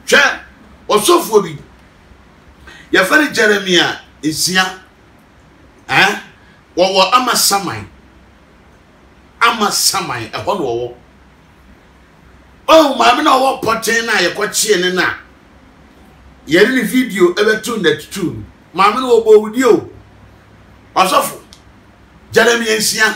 Hwɛ osofo bi ya fari Jeremiah esia wo amasaman ehɔ no wo oh maame na wo poten na ye kwachie ne na ye ni video ebetu na tutu maame na wo bo video osofo Jeremiah esia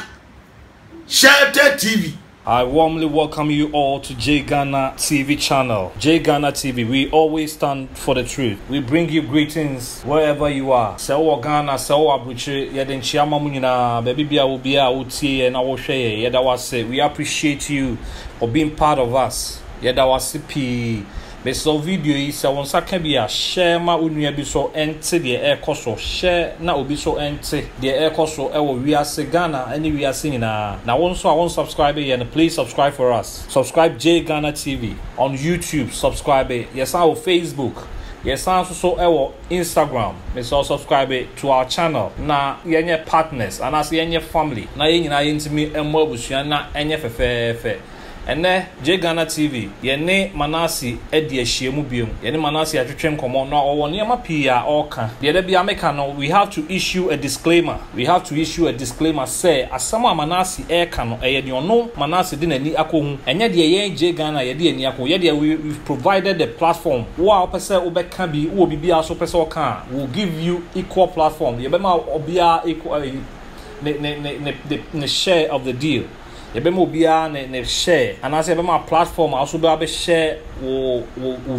Shelter TV. I warmly welcome you all to J Ghana TV channel. J Ghana TV, we always stand for the truth. We bring you greetings wherever you are. Sewa Ghana, sewa Abuchi, yeden chiama munina, baby bia ubia uti and our share. Yeda wase. We appreciate you for being part of us. Yeda wase pi. Beso video yi se won sa kan bia share ma onua bi so ente de e koso share na obi so ente de e koso e wo wiase Ghana any wiase nyina na won so won subscribe and please subscribe for us. Subscribe J Ghana TV on YouTube, subscribe yes our Facebook, yes so e wo Instagram. Me so subscribe to our channel na yenye partners and as yenye family na yenyina yentimi emmo abusua na enye fefefe. And J Ghana TV, yene Manasseh edi ehyiemu biom. Yene Manasseh atwetwe nkomo no owo niam pia oka. De da bia meka no, we have to issue a disclaimer. Say asama Manasseh eka no eye de ono Manasseh de nani akohu. Enye de ye J Ghana ye de ani akohu. Ye de we've provided the platform. Wo opese obeka bi, wo bibia so pese oka. We'll give you equal platform. Ye be ma obia equal the share of the deal. Yebemo bia ne share and as yebema platform also be share wo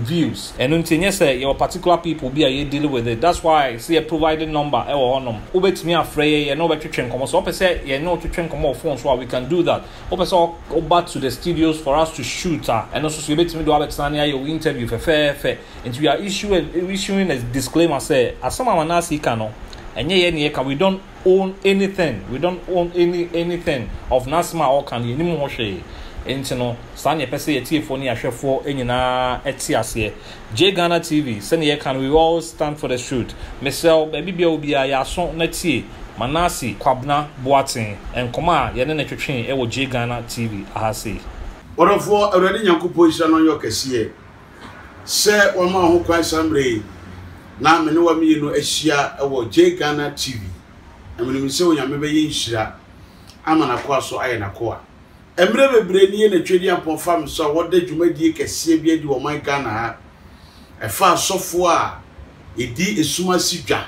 views and until say your particular people be a deal with it. That's why I see a provided number e wo honom obetimi afrey ye no betwetwen komo so opese ye no twetwen komo phone so we can do that. Opese go back to the studios for us to shoot and also so betimi do abetania your interview fair and we are issuing a disclaimer say asama Manasseh kano enye we don't own anything. We don't own anything of Nasma or can you anymore share. Entino, Sanya Pesse, Tiffany, Ashefo, Enina, Etiasie, J Ghana TV, Senya can we all stand for the truth. Messel, baby Biobia, Yason, Neti, Manasseh, Kwabna, Boating, and Koma, Yaden Train, Ewo J Ghana TV, Ahasi. What of war already Yanku position on your cashier? Sir, one more who cries some na me no wa me no ahia e J Ghana TV amene se wonya me be yinhira amana kwa so aye na kwa emre bebre ni na twedi ampon fam so wo da dwumadie kese bia di wo man Ghana ha e fa sofo a edi esuma sidwa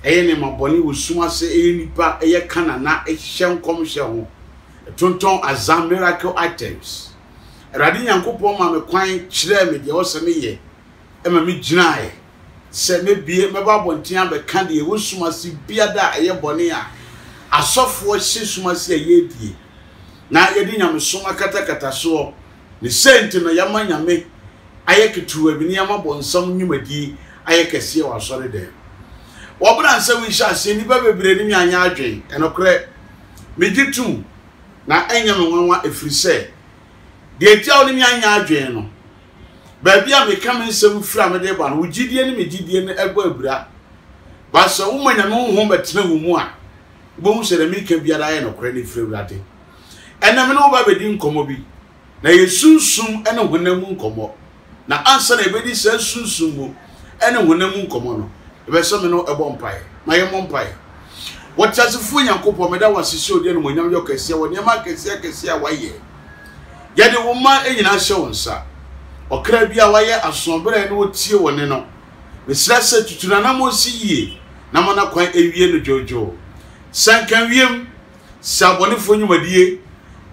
eye ne maboni wo suma se eye nipa eye kana na ehye nkom hye ho tonton azam miracle items erade yankopon ma me kwan kire me de wo se me ye e ma me ginae se me bie me ba bontia be kan de wo sumasi biada eye bone a asofo hye sumasi eye die na ye di nyame suma kata so ne senti no yama nyame aye ketu abi ne yama bonsam nyumadi aye kese wa sore de wo bra nse wi sha se ni ba bebre ni anya adwen enokre me gitum na enya me nwanwa efrise de tia oni mi anya adwen no baby am come nsem fra me de ba no gidie ni me gidie ni ego abura ba so wo manya no ho betena wo mu a bo hu sere mi ka biara aye no kore ni fra urade ena me no ba bedi nkomo bi na yesunsum ena honam nkomo na ansa na ebedi se sunsum mu ena honam nkomo no ebe so me no ebo mpae na ye mo mpae wotasefo nyankopɔ me da wasisi odi no monyam yo kese wo ne ma kese a waye yede wo ma enyina hye wonsa okra bia waye asonbere ne wotie wone no mesra se tutuna na mo si yie na mo na kwan ewie no jojo sankan wiem sabonefo nyumadie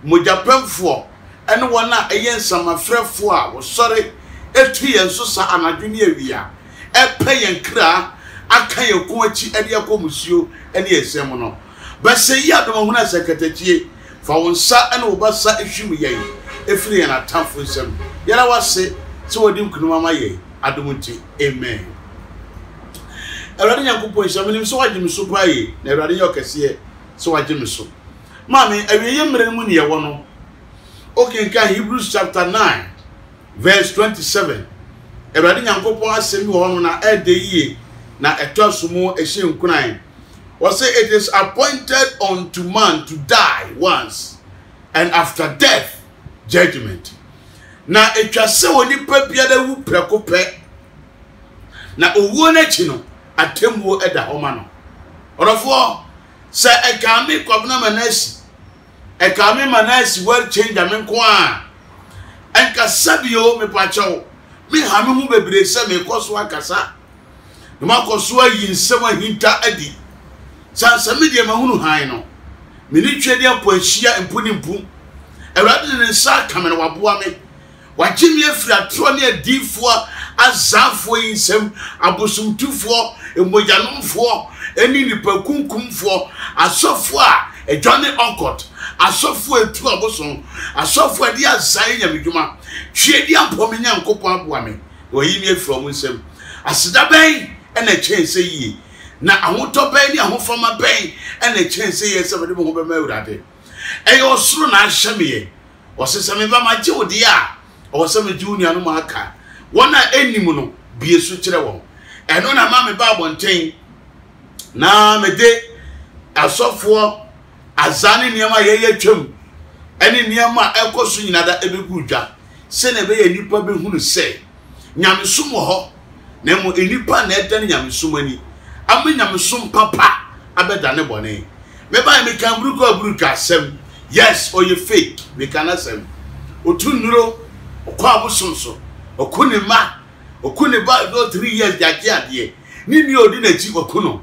mojapemfo ene wona eye nsamafrefo a wo sore etu yenso sa anadwene awia epe yenkra aka yeko achi ade akomusuo ene yesem no bese yi adom huna sekatachie fa wonsa ene wo basa ehwim yeye efiri na tamfo nsem yara wase so wadim kunu mama ye adomunti amen erade nyankopon hyamenim so wagim so paye na erade yokese so wagim so mame awiye mmere mu ne ye wo no okenka Hebrews chapter 9 verse 27 erade nyankopon asemi wo no na edeyie na etosumu ehye nkunan was say it is appointed unto man to die once and after death judgment. na etwa se onipa bia da wu preko pe na owuo na chi no atemmuo eda homa no orofo se ekame kwabna Manasseh ekame Manasseh world change amenko a enka sabio me pacho me ha me hu bebre se me koso akasa no makoso ayi nsem ahinta adi sansa me de mahunu han no me ni twede ampo ahia mpunimpu Ewurade ne nsa kamene waboa me wagimi afiri atro ne adifo azafo yinsem abosumtufo emojanomfo eni nipa kunkumfo asofo a edwane onkot asofo etu aboson asofo adi azan nyamedwuma hwedi ampo me nyankopon aboa me oyimi afiri omo nsem aseda ben ena chense yi na ahoto ben ni ahofama ben ena chense yi se bede mo bema Ewurade eyo suru na ahyemeye osesame ba magye odi a oseme junior no maka wona enim no biesu kire wo eno na ma me ba bonten na me de asofo azane niam ye twam ene niam a ekoso nyinada ebegudwa se na be ye nipa behunu se nyamesum ho na mo enipa na eda nyamesum ani am nyamesum papa abeda ne bone me ba me kan buruka asem yes or you fake me can asem otunuro okwa abosonso okunima okuniba do 3 years jaje ade ni odi na chi okuno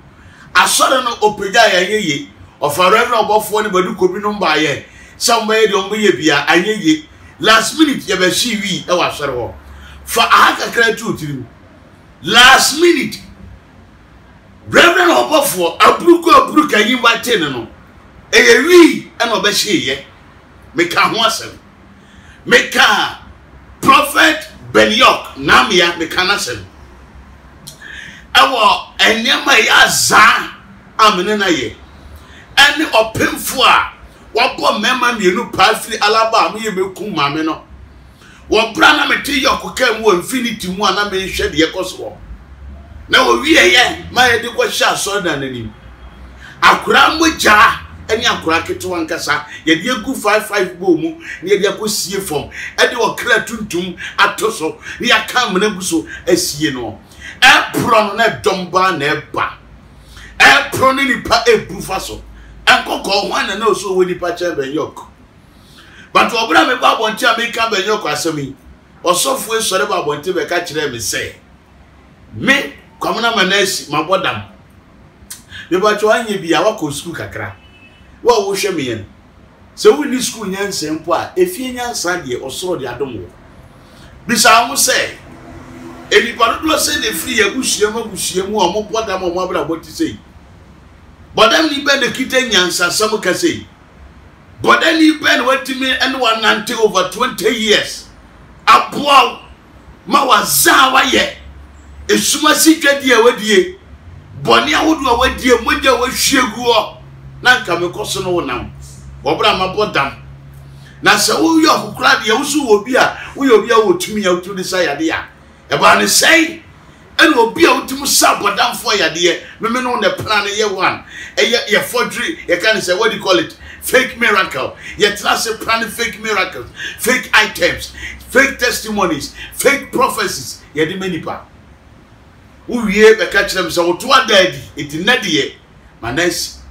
asore no opeja ya yeye ofarevra obofo ni badukobi no mba ye somewhere de ombe ye bia ayeye last minute ye be shi wi e wa sore ho fa aka kra tuutirim last minute reverend obofo abruka yimba ten no eye wi e no be shi ye me ka ho asem me ka Prophet Benyok namia me kana sem ewo enema ya za amene na ye ene opemfo a wabo mema mienu pafiri alaba am ye mekum mame no wo bra na mete yokoka mu infinity mu ana me hwe de yekoso na wo wie ye ma ye de ko sha so na nanim akura moja eni akura ketewa nkasa ye de egu 55 bo mu ne de akosie fom e de okra tuntum atoso ne aka mena guso asie no e pro no na domba na eba e pro ne nipa ebufa so enkoko hwan na so woni pa cha Benyok but obra me ba bonti ameka Benyok asemi osofo esore ba bonti be ka kire me se me kwamna Manasseh mabodam me ba cho anye bia wa ko school kakra wa wo hwe me yen se wo ni school nyanse mpo a efie nyansa de osoro de adom wo bisa mo se eni parudo se de free agusiam o mo bodam o mo abra boti sei bodam ni be de kite nyansa sam ka sei bodam ni be no watimi and one nante over 20 years aboa ma waza wa ye esuma sitwadi a wadie boni awodu a wadie moja wa hwegu na nka me koso no wonam obra mabodam na se wo yo kokra de wusu obi a wo yo obi a wotumi ya wotu de sayade ya e ba ne sei ene obi a wotum sabodam fo yade me no ne plan ye one ye forgery ye can say what do you call it fake miracle ye trust plan fake miracles fake items fake testimonies fake prophecies ye de manipa wo wie be ka kire me se wo to adadi etinade Manasseh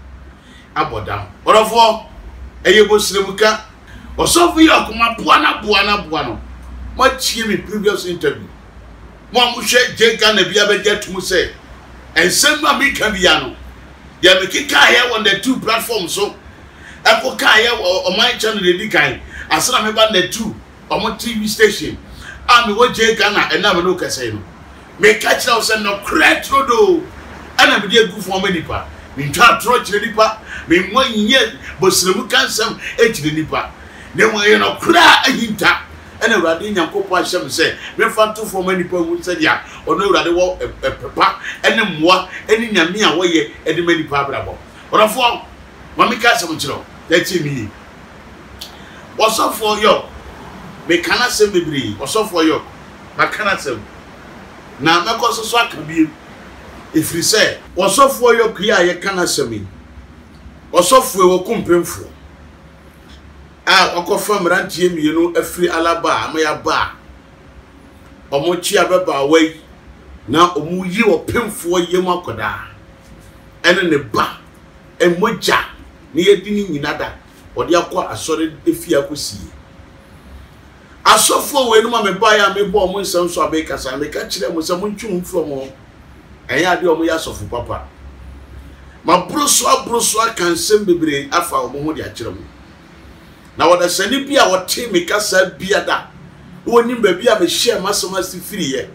abodam orofo eyebo sremuka osofu yakuma buana no ma chie me previous interview mo amhwe jenga na bia be getum say ensem ma me kan bia no ya me kika here on the 2 platforms so eko ka here on my channel dey kan asra me ba na 2 on TV station am wo jenga na ena me no kase no me ka kira say no cretro do ana me dey gu for manipa me twa tro kire nipa me mwanye bosremu kansam ekire nipa ne mo ye no kra ahinta ene Awurade Nyankopon ahyem se me fanto for manipa hu se dia ono Awurade wo pepa ene mmoa ene nyame a wo ye ede manipa abrabo orofo mamika asem kiro dati mi osofo yo me kana sem bebri osofo yo makana sem na mekoso so akabie ifiri se osofo yo kia ye kana semi osofo wo kumpemfo okofa mrantie mienu afiri alaba amaya ba omochi abeba wai na omuyi opemfo yem akoda ene ne ba emoja ne yedini nyinada ode akwa asore efia kosie asofo we no ma me ba ya me bo mo nsam so abeka sa me ka kire mo se mo ntwum from mo eya de omo ya asofo papa ma broso akansem bebre afa omo ho de akire mo na wada sani bia wote me kasa bia da woni ba bia me share masoma sifiri ye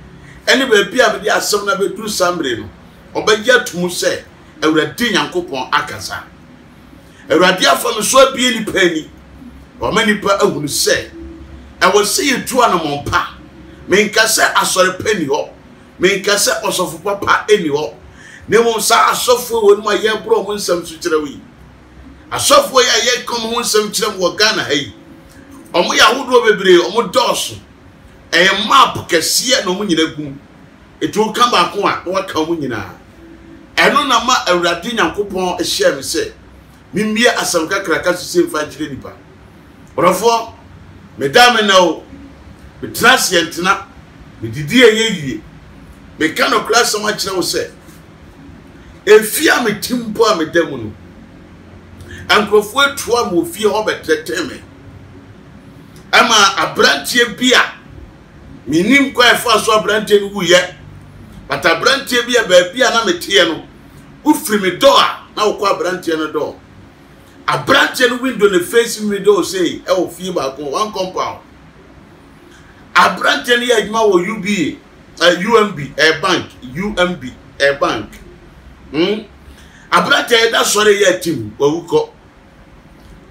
ene ba bia me de asem na beduru sambre no obagya tumu se awurade nyankopon akasa awurade afa me so abie ni pani o mani pa ahunu se I will see you to an amompa. Me nkase asore pani ho. Me nkase osofu papa eni ho. Ne mo sa asofu wonu ma ye bro mo nsam su kire wi. Asofu ya ye kom ho nsam kire mo Ghana hai. Omo ya hodo bebre omo doso. Map kese na omo nyina gum. Etu ka ba ko a wo ka omo nyina. Eno na ma awurade nyankopon ehia me se. Mimie asam kakra ka su se mfa kire nipa. Orofo Madame now, me transient me didi ye, me cannot class so much now say. If fear me timpo me demonu, and crofwe twa mo fear obet teme. Ama a branch beer, me nim quite fast so branch who yet, but a branch beer baby and I'm a tiano, who free me door, now qua branch and a door. A branch and window in the facing window say, oh, fever, one compound. A branch and here, UB, UMB, a bank, UMB, a bank. A branch that's sorry, yet, Tim, or who call.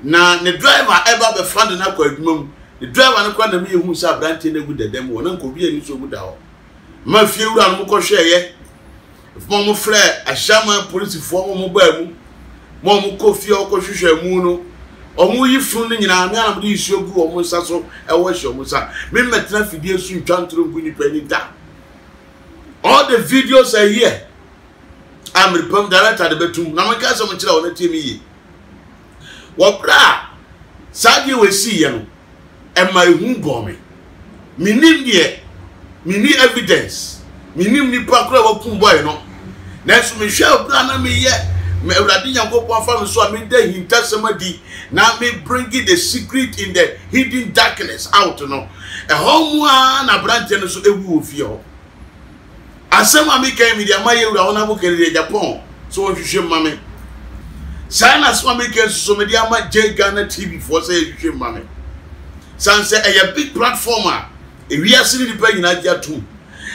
Now, the driver ever be found in a quick mum, the driver and quite a me who's a branch in the good demo, and uncle be any so good out. My few round Moko share, if Momo flare, a shaman police for mobile. Ghanamankofi okoshwe mu no omu yifun ni nyina me anam de isiogu omu nsa so e wo hye omu sa me metna fidie su ntwantro nguni pani da. All the videos are here. I'm repom director de betum na me ka so mo kira wona temi yi wo bra sadi we si ye no e ma ehu bo me minim de mini evidence minim ni pakura wo kum boy no na so me hwe bra na me ye me awurade nyankopon fa me so a me da hintasemadi na me bringing the secret in the hidden darkness out no e homwa na branch no so ewu ofie ho asema me kan me dia maye wura wona mo kere Japan so wo hwehwe mame sana so me kan so me dia ma Ghana TV for say hwehwe mame sanse a big platform e wi asiri ni pa nyina gya tum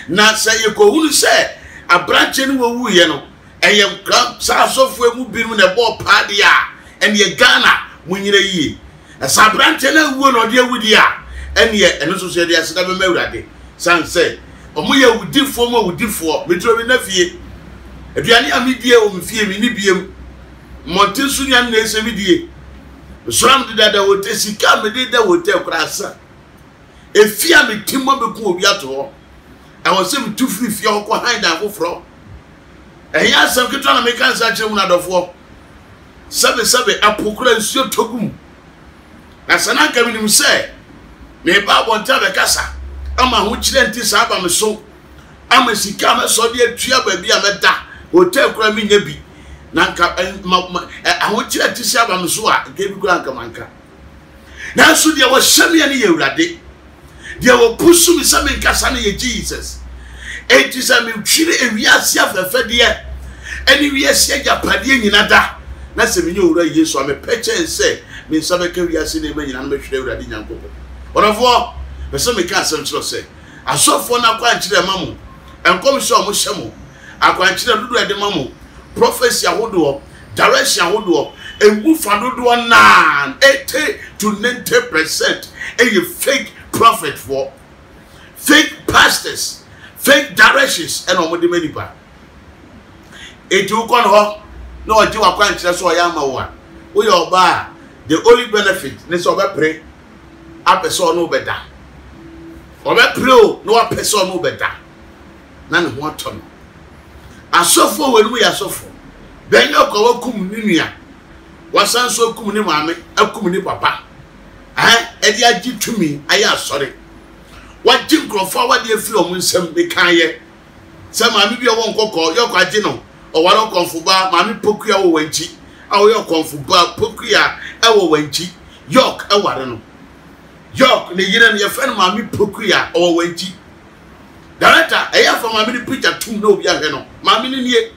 na say ye ko hunu say a branch no wo wu ye no eyem kram sa sofo emu binu na bo padia ene ye Ghana munyira yi sa branch na wu no de awudi a ene ye eno so so de aseda be mawurade san say omo ye wudifo mo wudifo metro bi na fie aduane amidie o mfie mi ni biem monte sunya na ese midie soram de dada wote sika me de da wote krasa efia me timmo be ku obi ato ho awosem tu free fie ho ko handa afofro eya sam ketwa na me kan sa kire mu na dofo sebe apokura nsuo togum na sana ka minim se me ba bonta be kasa ama ho kire nti sa aba me so ama sika me so de atua ba bi a meda hotel kura mi nya bi na nka ho kire nti sa aba me so a ke bi kura nka manka na so de wo hyeme ne ye urade de wo pusu mi sa me kasa ne ye Jesus. It is a military areas of the Fedia. Any years, Yapadi in Ada. That's a new year, so I'm a picture and say, Miss Sabakas in the main and make sure that in Yanko. What of war? The summer cancer say. I saw for now quite to the mamu and come so mushamo. I quite to the at the mamu. Prophecy Ahodo, direction Ahodo, and move for no 80 to 90% a fake prophet for fake pastors. Fake directions and on the many part. It you con ho no you are quite so yama one. We are bar the only benefit let's over pray a person no better. Over pray no a person no better. None one ton. I suffer when we are suffer. Then you go kum ninia. Was so kum ni mame, a kum ni papa. edi agi tumi aya asore wagye nkrofo wade afiri omun nsam be kaye se maami bi owo nkokọ yoko agi no owaro konfuba maami pokua wo wanchi awo yo konfuba pokua ewo wanchi yok eware no yok ne yire no ye fe no maami pokua owo wanchi director eya fa maami ni picture tum no obi ahwe no maami ni nie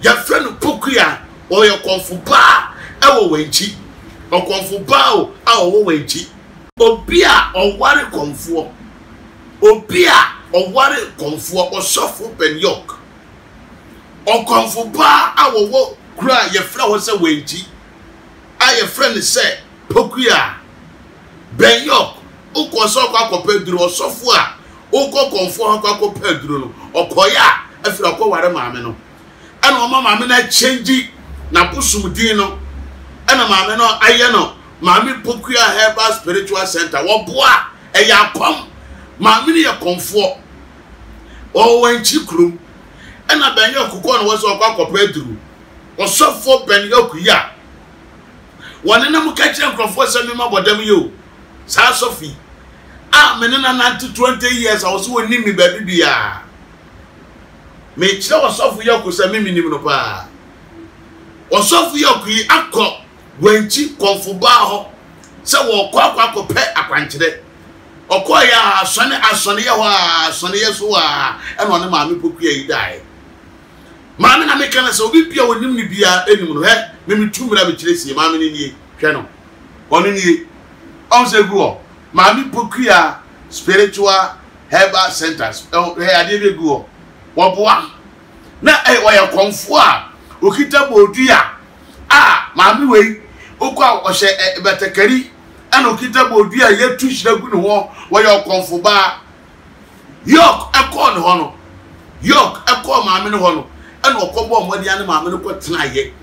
ye fe no pokua o yo konfuba ewo wanchi okonfuba o awo wanchi obi a oware konfuo obi a oware konfuo osofo benyok okonfuba awo kura ye fra ho se wanchi a ye fra ne se pokua benyok ukoso kwa kopeduro osofo a uko konfuo kwa kopeduro no okoya afira akoware maame no ana o maame na change na busumdin no ana maame no aye no maame pokua herbal spiritual center wo boa eya pom maame ne ye konfo o wanchi krum ana benyok ko no wo so kwa kopeduro osofo benyok ya wone na mu ka kire nkrofo se me mabodam yo sa sofi a me na 20 years I was woni mi ba bibia me kire osofo yok se me minim no pa osofo yok yi akọ wanchi konfuba ho se wo kwa pe akwankyere okọ ya asone ye ho asone ye so a eno ne maame pokua yi dai maame na me kana se obi bia wonim ni bia enim no he me mitumra be kire sie maame ni nie hwe no onu nie on se guo maame pokua spiritual herbal centers he ade be guo wo boa na wo ya konfo a okita bodua maame wei okwa ohye betekari ana okita bodua ye tuhyira gu ne ho wo ya konfo ba yok ekọ ne ho no yok ekọ maame ne ho no ana okobo omodi ane maame ne ko tenaye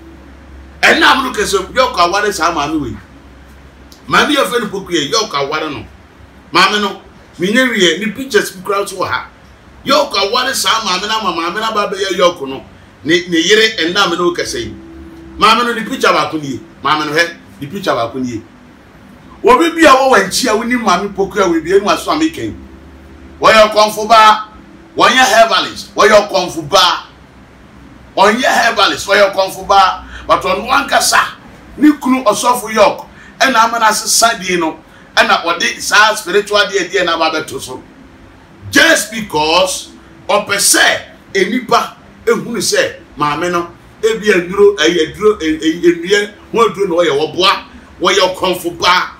ena amunu kese yok aware sa maame wei maame ye fe ne pokua yok aware no maame no minyewie ni pictures crowd so ha yok aware sa maame na maame na ba be ye yok no ne yire ena amunu no kese maame no ni picture ba ko nie maame no he ni picture ba ko nie obi bia wo wanchi a woni maame pokua we bia nu aso ameken wo yo konfo ba wo nya herbalist wo yo konfo ba onye herbalist wo yo konfo ba but on wankasa ni kunu osofo yok ena Manasseh sadi no ena odi sa spiritual die na ba beto so just because opese enipa ehunu se maame no ebi aduro enue ho aduro no ye wo boa wo ye konfo ba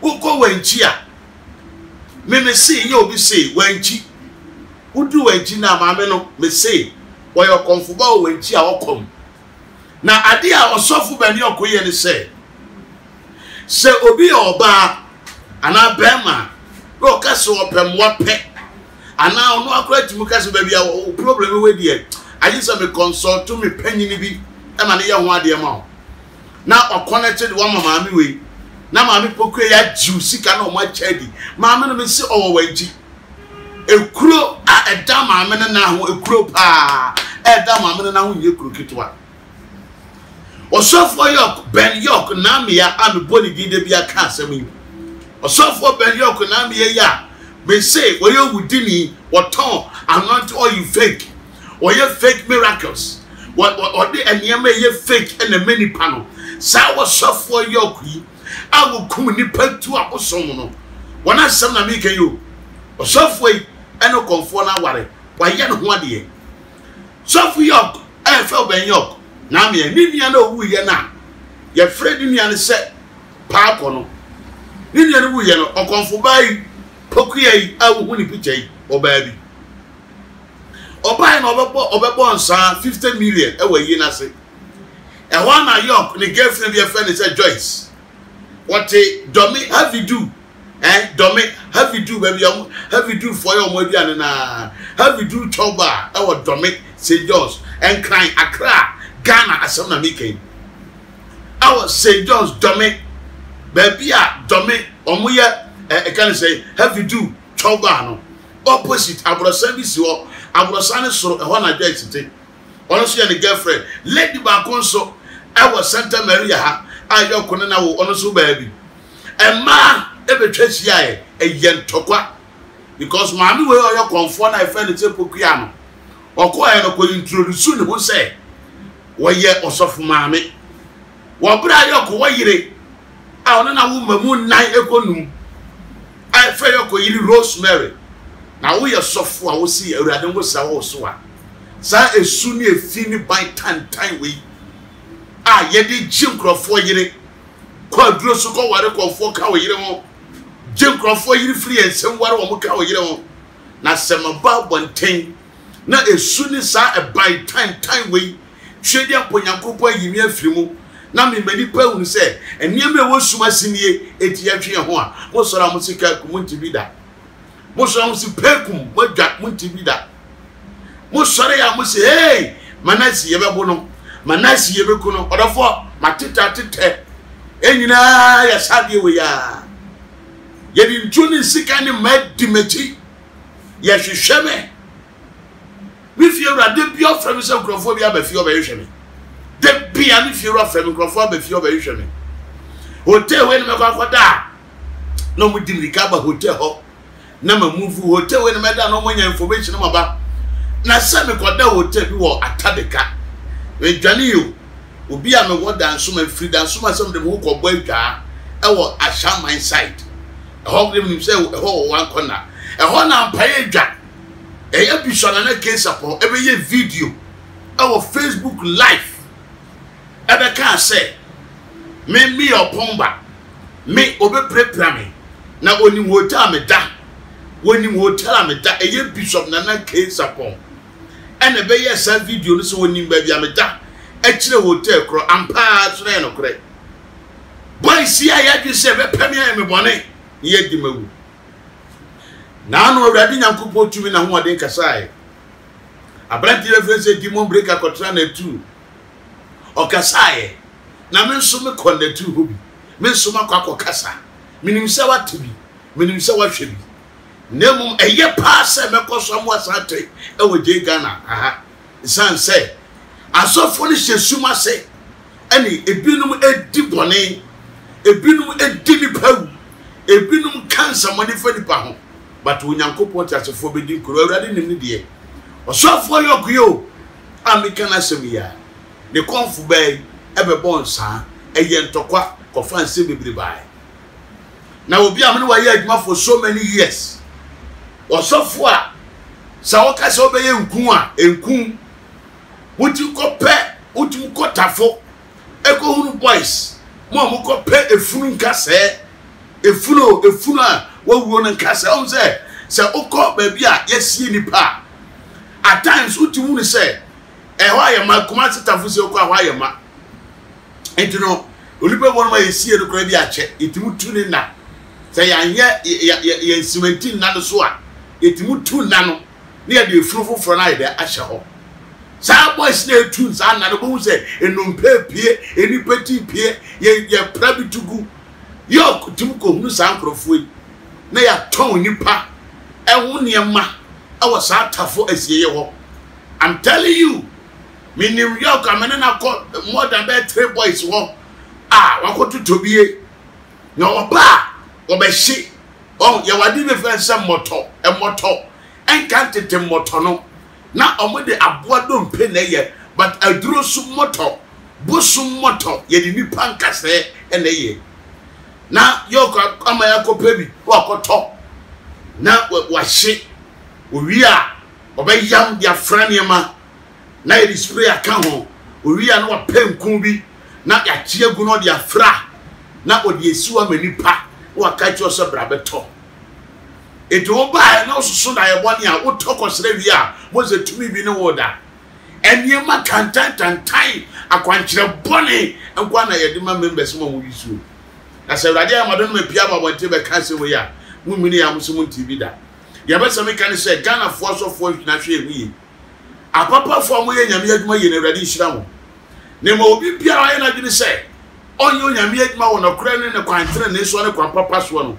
uko wanchi a me see ye obi say wanchi udu wanchi na maame no me say wo ye konfo ba wanchi a wokom na ade a osofo bani okoye ne se obi oba ana bema ro kase opem wape ana ono akura timu kase ba bia problem we die ayi se me consult me panyini bi e ma ne ye ho ade ma na o connected one maame we na maame pokua ya jiu sika na o ma chadi maame no me se o wanchi ekuro a eda maame na ho ekuro pa eda maame na ho ye kuro kitwa osofo yok ben yok na me ya ameboni dide bia ka asem yi osofo ben yok na me ya me say we you wudini woton anoint all you fake or you fake miracles what the enema ye fake and the many panel sa osofo yok yi awu kum ni patu abosom no wona asem na me kan yo osofo yi eno konfo na ware wa ye no ho ade sofo yok e fe ben yok na me ni nia na owu ye na ye fredi nia ne se pa ko no ni nia no wu ye no okonfo bai pokua yi awu hu ni picture yi oba bi oba na obebo nsa 50 million e wa yi na se e wa na yok ni girlfriend bi e friend say Joyce what domi have you do domi have you do baby have you do for your mo bi an na have you do choba e wa domi say Joyce and crying Accra Ghana asem na meken our St. John's domi baby a domi omoye can say have you do choba no opposite abrosan bi si ho abrosan soro ho na dwa tete ono so ye ne girlfriend lady ba konso I was Santa Maria ha ayo kono na wo ono so ba bi Emma ebetwa sia e yentokwa because maami we oyo konfo na e friend te pokua no okoye no ko introduce ne ho say wo ye osofu maami wo bra yo ko wo yire a ono na wo mamu nan ekonum I fe yo ko yiri Rosemary na wo ye sofu a wo si awurade ngo sa wo so a sa esu ni efi ni by tan we a ye di jimkrofo yire ko aduro so ko ware konfo ka wo yire ho jimkrofo yiri free ensem ware wo ka wo yire ho na semaba bonten na esu ni sa e by tan we hwedi aponyankopo yimi afirimu na me mani pa hu se eniem e wo suma sinie eti atwe ho a mo sora mo sika ku munti bida mo sora mo si pekum mo dwa munti bida mo sora ya mo se hey Manasseh ye bebo no Manasseh ye beku no odofo mateta tete enyina ya sadie we ya ye di ntuni sika ni madimechi ya hwehweme mi fi awurade bi ofra mi se nkrofo bi abafi obehwehweme de bia mi fi ofra mi nkrofo abafi obehwehweme hotel we ni mekwakoda no mu dimrika ba hotel ho na ma move hotel we ni meda no monya information ma ba na se me koda hotel bi wo atadeka we dwane yo obi a me wo danso ma free danso ma sem de mo ko bo atwa e wo Ashaman side e ho dem nim se e ho wan kona e ho na mpaye dwa e bishona na case apo e be ye video our Facebook live e be kan say me opomba me obe prepare me na oni hotel me da woni hotel me da e ye bishop na case apo and e be ye sa video no so woni ba bia me da e kire hotel kro ampa so na no kre boy si ya dwi se be pamia me bone ye di mawu na no awurade nyankopɔ tumi na ho ɔden kasae abrati reference demon breaker kotra na tu o kasae na me nso me connect hobi me nso makɔ kasa minim se watebi minim se wahwe bi nemum eye pa se mekoso mo asate e wo je Ghana aha san se asofo ni hyesuma se ani ebinum edi bone ebinum edi ni pawu ebinum cancer money fa ni pa ho but unyankopɔ tasefo be di kuro awurade nim ne de osofo yokuyo amika na semia ne konfu bay ebe bonsa eye ntokwa kofa nse bebiri bai na obi amene wa ye adwuma for so many years osofo a sa woka se obeye nkun a enkun wuti ko pe wuti ko tafo eko hunu boys mo ko pe efunu nkase efunu a wo na nkase on se ukọ baby a yesie nipa at times wuti hu ne se ho ayema kuma tafo se ukọ ho ayema enti no olipe won ma yesie no kra bi ache etimu tu ne na se ya ye cementi na no so a etimu tu na no ne ya de efunu foforo na ye de ahye ho sa boys na tu sa na no bo se enumpe pie enipeti pie ye prabitugu yo timu ko hunu sa nkrofo na ya ton nipa ehu niema awo sa tafo asieye ho. I'm telling you, minim yo ka mena na more than 3 boys ho wakoto tobie na oba obehye ye wadi be fense moto enkantete moto no na omode aboa dompe na ye but aduro su moto bosu moto ye di nipa nkase ene ye na yo ka amaya ko pebi wakoto na wahye owi a obeyam dia franiema na ye spray aka ho owi a na wapenku bi na ya chiegu no dia fra na odi esiwa manipa waka chi oso bra beto edo ba na osusu na ye boni a wotokosere wi a moze tumi bi ne woda eniema kantantan akwankyere boni nkwa na ye de ma members mo mu yisu na se urade amado no mapia ba bonte be kan se we ya mumini ya musumu TV da ya be se me kan se Ghana fo so fo na hwe ewi apapa fo mo ye nyame adwuma ye na urade hira mo ne mo obi bia wa ye na dwene se onyo nyame adwuma wo no kra ne kwantere ne so ne kwa papa so no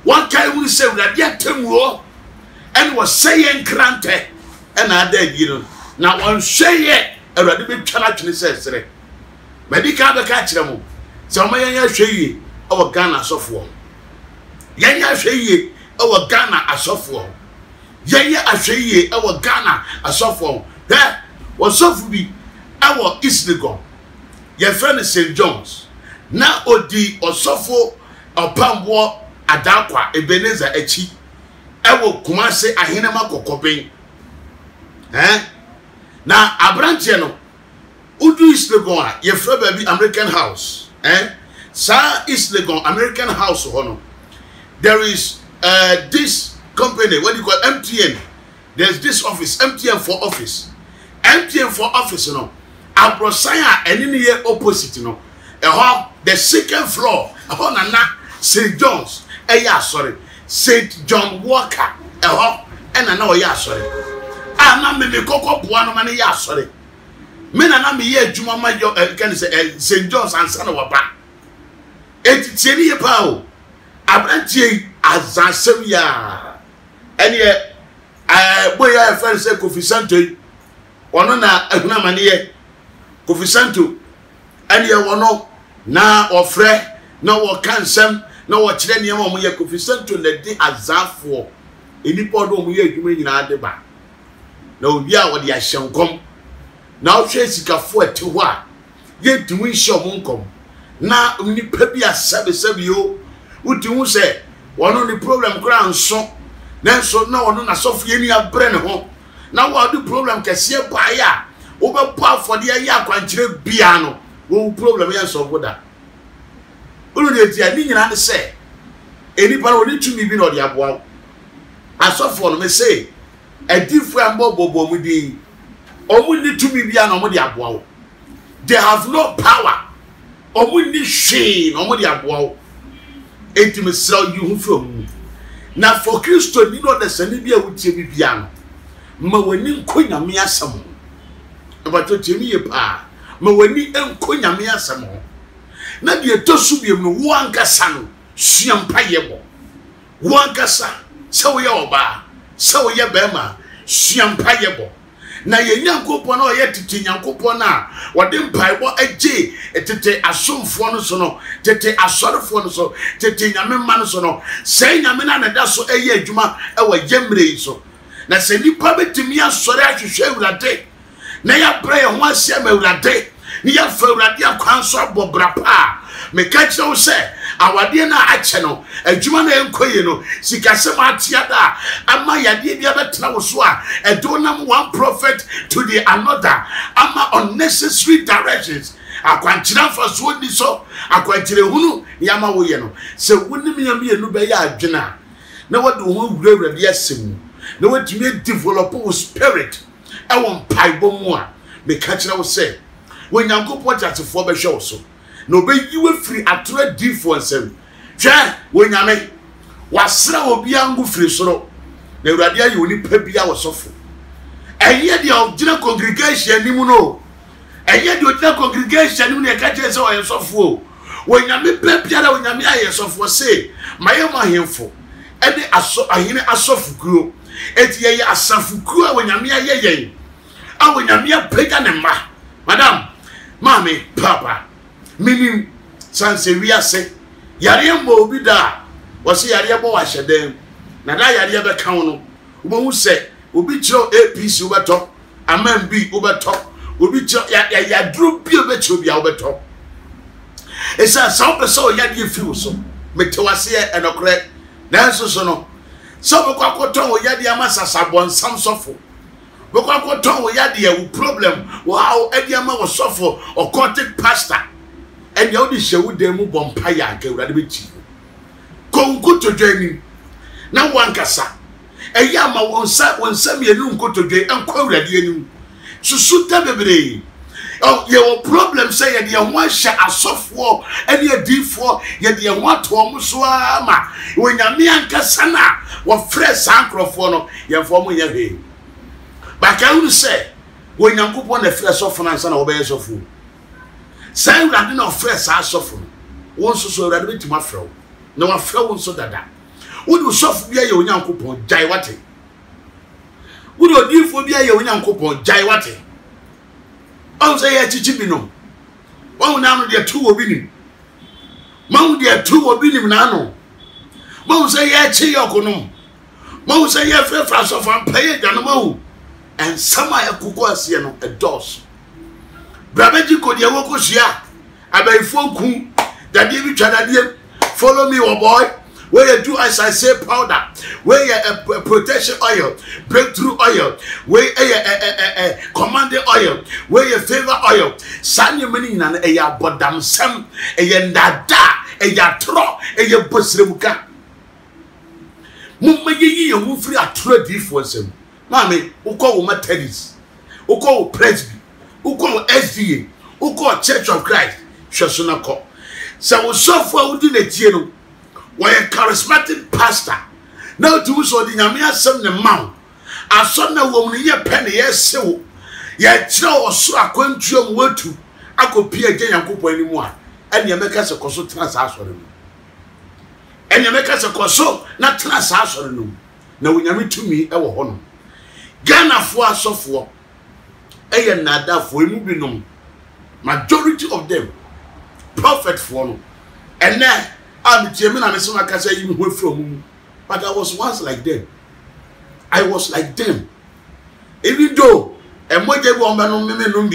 wan kai wu se urade atemuo en wo seye nkrante en ada agi no na won hweye urade be twa na twene se sere medical be ka kire mo se o ma ye hweye o Ghana sofo yɛnyɛ ahwɛ yie ɛwɔ Ghana asɔfoɔ yɛnyɛ ahwɛ yie ɛwɔ Ghana asɔfoɔ hɛ wɔsɔfo bi ɛwɔ East Legon yɛfrɛ no St. John's na odi ɔsɔfo ɔpamboɔ adakwa Ebenezer akyi ɛwɔ Kumase ahenema kɔkɔben na abranteɛ no udu East Legon a yɛfrɛ baabi American House sa East Legon American House hono. There is this company, what do you call MTN? There's this office, MTN for office. MTN for office, you know. Abrosaya and in the opposite, you know. The second floor, St. John's, sorry, St. John Walker, and I know, sorry. I'm not me coco buano money, sorry. Men and I'm here, Juma, can say St. John's and Son of a Back. It's a power. Abrantie azasem ene boya friend say Kofi Santo ono na ehuna mane Kofi Santo ene wono na ofre na wo kansem na wo kire ne mo ye Kofi Santo na di azafo enipo do mo ye adwuma nyina ade ba na obi a wo de ahyenkom na wo hwe sikafo ate ho a ye dimu nhye mo nkom na nipa bi asabe yo uti hu se wono ni problem kura nso nanso na wono na sofie ni abre ne ho na wo adu problem kese ba ya wo be po afode ya akwankyere bia no wo problem ya so boda ulu de ti ani nyina ne se eni pa wo ni tumi bi no de aboa asofo no me se adifu ambobobo mu di omu ni tumi bia no mo de aboa they have no power omu ni hwe no mo de aboa Etime sell you from now for Christo, you know the Sanibia would be piano. Maweni Quina Mia Samo. About to Jimmy Pa, Maweni and Quina Mia Samo. Nadia Tosubium, one Cassano, Siam Payable. One Cassa, so your bar, so your bema, Siam Payable. Na ye nyankopon o ye tete nyankopon na wode mpaibo agye tete asomfo no so no tete asorefo no so tete nyame ma no so no sei nyame na da so eye adwuma e wa yemre so na se nipa betimi asore ahwehwe awurade na ya pray ho asem awurade ni ya fa awurade akwanso abobra pa me ka kire wo se awade na ache no adwuma na enkoye no sikasem atia da ama yade bia betena wo so a edonam one prophet to the another ama unnecessary directions akwankyira fa so ni so akwankyire hunu yama wo ye no se wonim yam ye no be ya adwena na wode ho wurewurade asem na wotumi develop wo spirit e won paibo mu a me ka kire wo se wo nyankopɔ tatefo be hwe wo so no be yiwe free atore difo nsem hwe wo nyame wasra obi angu free soro na urade ayi oni pa bia wosofo eye de ogina congregation ni mu no eye de ogina congregation ni mu ne ka kire se o yesofo wo nyame pa bia da wo nyame ayesofo se mayema hemfo ede aso ahene asofukuo eti ye asafukuo a wo nyame ayeyen a wo nyame apega ne ma madam mami papa minim sanse wiase yare mbo obi da wose yare bo wa hyedem na da yare be kan no wo se obi kiro APC obeto amam bi obeto obi kiro ya dru bi obeto bi obeto esa so person ya die fi so metewase enokre nanso so no so be kwakoton wo ya die amasasa bonsam sofo Boko we had the problem. Wow, Ediama was suffer or contact pastor. And the only show them bompire gave that bit. Come good to join me. Now one cassa. A yama won't sat when some year go to join and quote at you. So suit baby. Oh, your problem say you want share a software and you D4 you want to almost when you're me and Cassana what fresh microphone your former year. But I will say, when you go on the fresh of finance and obey so full. Say that no fresh are suffering. Once so ready to my flow. No one flow so that. Would you suffer be a young coupon, Jaiwati? Would you do for be a young coupon, Jaiwati? I say a chichibino. One now there two obini. Mount there two obini nano. Mo say ye chi yokonom. Mo say ye fe fraso fan pay janoma and sama ekuko asie no a dos. Brabeji ko de woko hia. Abaifo ku dadie bi twadadie. Follow me, oh boy. Where you do as I say powder, where you protection oil, breakthrough oil, where you commanding oil, where you favor oil. Sanya mani na ya bodam sam, ya ndada, ya tro, ya bosremuka. Mumma yi ye mu free atro di for sem. Mami, uko wo Methodist, uko wo Presby, uko wo SDA, uko wo Church of Christ. Shasuna ko. Sa wo sofo wudi na tie no. Why a charismatic pastor? Now to so the Yamia some the mount. I saw no woman ye penny, yes, so yet show or so a country word to. I could peer again and coop anymore. And you make us a coso transaction. And you make us a coso, not transaction. Now when you meet to me, our honor. Ghana for so for a nada for moving. Majority of them prophet for no. And now I'm German and so I can say you went from, but I was once like them. I was like them. Even though a mother woman,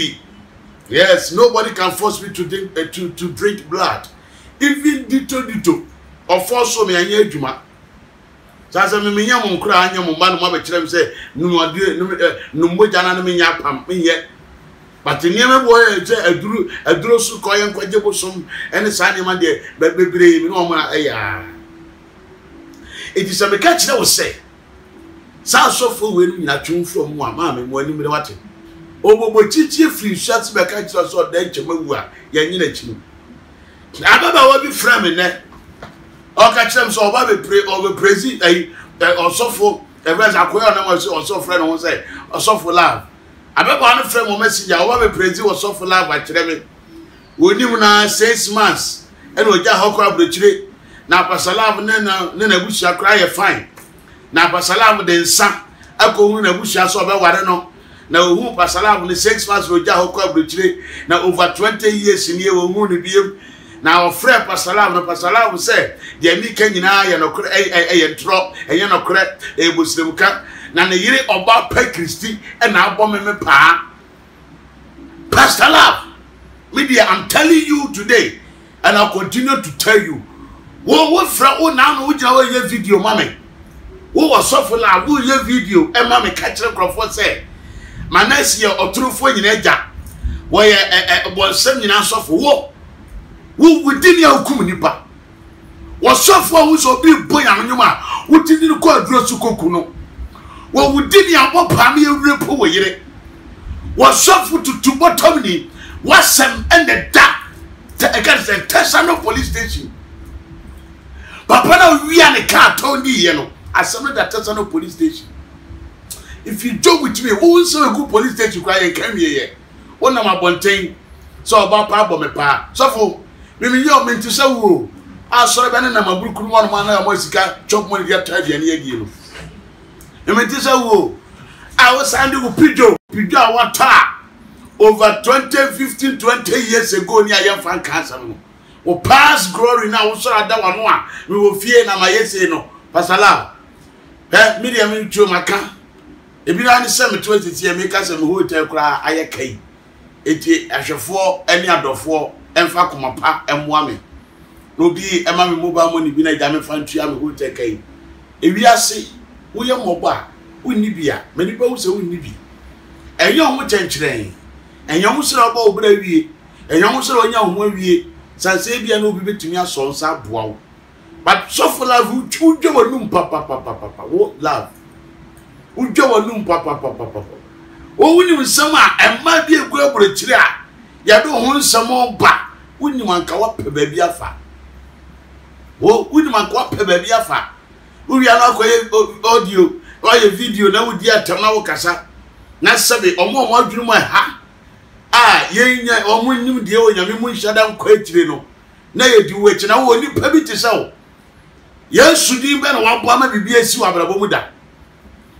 yes, nobody can force me to drink to drink blood. Even dito or force me and yejuma. So as I mean, I'm crying, I'm man, mother, say, no, jana me yapam yet. But the name boy, a drew so coy and quadruple some and a sign man there, but be brave, no man. It is a catch that was say. Sound so full when you are tuned from one mammy when you know what. Oh, but teach free shots back at us or then to move. Yan. I don't know what be framing there. Or catch them so Bobby pray over praise or so for a rest acquire or so friend won't say or so for love. I remember one friend or messenger, I praise was so for love by Tremor. We knew now 6 months, and we just hook up the tree. Now, Pasalam, Nana Bush, I cry a fine. Now, Pasalam, then son, I go in a bush, I saw about what I know. Now, who Pasalam in the 6 months we just hook up the tree. Now, over 20 years in here, we won't be. Now, friend Pasalam will say, the American and a drop, and you're not correct, a Muslim cat. Now the year about Pay Christy and now bomb me pa. Pastor Love, media, I'm telling you today, and I'll continue to tell you. What from now which our video, mommy? Who was so for love? Who your video? And mommy catch them for say, Manasseh or true for in Eja, where was sending us off war. Who within your communipa was so for who's a big boy and you are, who didn't call Grosso Cocuno. Well, we did not want to rip away. Was suffered to bottomly, was some and the dark against the Tessano police station. But when we are in a car, told you, I summoned that Tessano police station. If you joke with me, who is a good police station cry and came here? One of my bontain, so about Papa, my pa. So for maybe you're meant to say, who I saw a banana, my book, one man, I was chop money, get tired, and you. I was standing with Pijo water over 15, 20 years ago near your fan cancer. O past glory now, so that one. We will fear na my yes, no. Pasala. Medium to my car. If you are the same 20 years, make us a hotel cry, I a it as a 4, any other 4, and Fakuma and woman. No be a mammy mobile money, be a diamond fan to have a hotel cake. If we are see. We are mobile. We need be many people say we need be. And young much train. And young sir about brave. And young sir young one we Sansabia no be to me as so sad wow. But so for love who choose your room papa. What love? Who your room papa. Oh, when you summer and might be a girl for a chair. Ya don't want some more back. When you want to up a baby afar. Oh, when you want to up a baby afar. We are not going audio or a video now with dear Tamao Casa. Not Sabi or more dream my ha. Ah, ye or when you deal with your moon shadow quite no. Nay, do which now only permit to sell. Yes, Sudin Ben one woman be a Suabrabuda.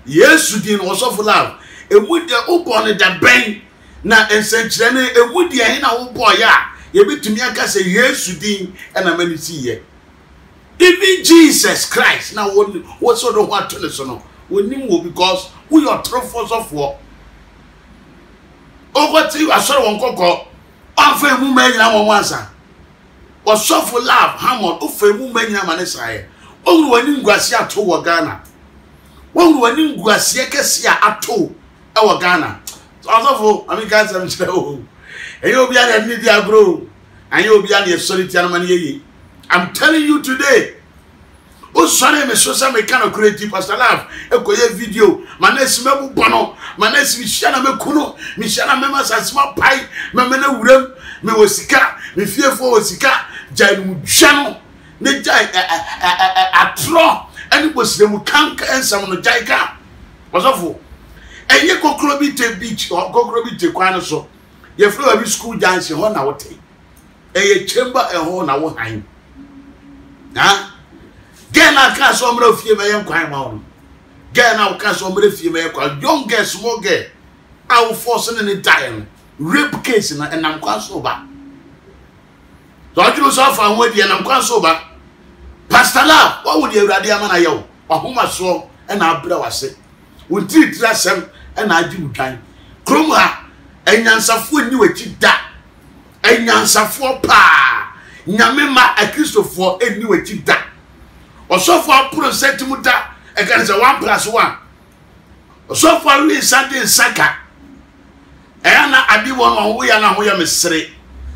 Yes, Sudin was of love. A wood open it and bang. Now, and such a wood ya in our boy. Ya be to me, I can say yes, Sudin, and a many see ye. Even Jesus Christ now what sort of what to listen we need because we are trophies of war. Over to you, I saw one cocoa. I'm for a woman in our once. Or so for love, Hammond, of a woman in Manasseh. Oh, when you Gracia to Ghana. When you Gracia at two, our Ghana. So, I mean, guys, I'm saying, and you'll be at a media grow, and you'll be at a solitary money. I'm telling you today. Oh, sorry, me so some kind of creative pastor love. A quiet video. Manasseh me bono. Manasseh Michana me kuno. Michana me mas asma pie. Me mena urem. Me wasika. Me fearful wasika. Jai mujano. Ne jai atro. Any was the mukanka and some no jaika. Was awful. And ye kokrobi te beach or kokrobi te kwana so. Ye flow every school dance in hona wote. And ye chamber and hona wo hain. Huh? Ghana can't some of you may inquire on. Ghana can't some of you may inquire. Young girl, small girl. I will force in the dying. Rape case and I'm quite sober. Don't you suffer and wait and I'm quite sober. Pastor Love, what would you rather man I yo? Or whom I saw and our brother said. We treat that some and I do time. Kruma and Yansa for you a chip that. And Yansa for pa. Nyamema a Christopher and you a chip that. Or so far, put a sentimuta against a 1+1. Or so far, we Sunday Saka. And I did one on we and we are mystery.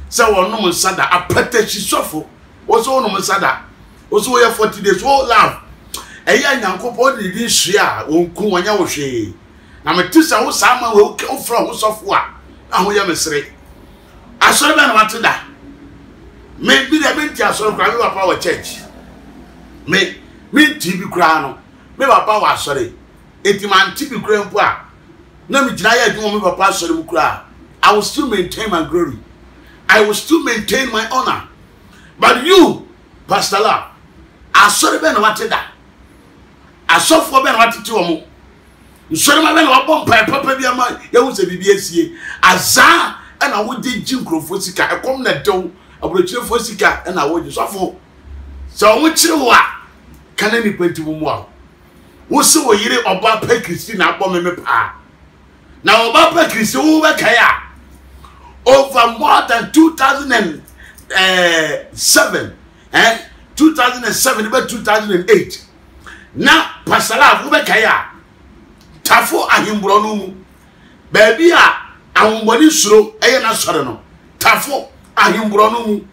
So, one no Sada, a petty shuffle. Was all no Sada. Was we are 40 days old love. A young uncle body didn't share, won't come on your shade. Now, my two sons, someone will come from software. And we are mystery. I saw them what to that. Maybe the Bentia saw our church. Me TV crown. Me papa was sorry. Eti man TV crown poa. Na me jina ya me papa sorry mu kra. I will still maintain my glory. I will still maintain my honor. But you, Pastor Love, I sorry ben what that. I saw for ben what to omo. You sorry ma ben what bomb papa bia ma ya wo se bibia sie. Aza and I would dig Jim Crofosika. I come na do abrochire fosika and I would so for. So which you can any point to more? Who so ye oba pe Christina abom me pa. Now oba pe Christina who kaya over more than 2007 2007 about 2008. Now Pastor Love who kaya tafo ahimbro no mu baby a ahomboni suro eye na sore no tafo ahimbro no mu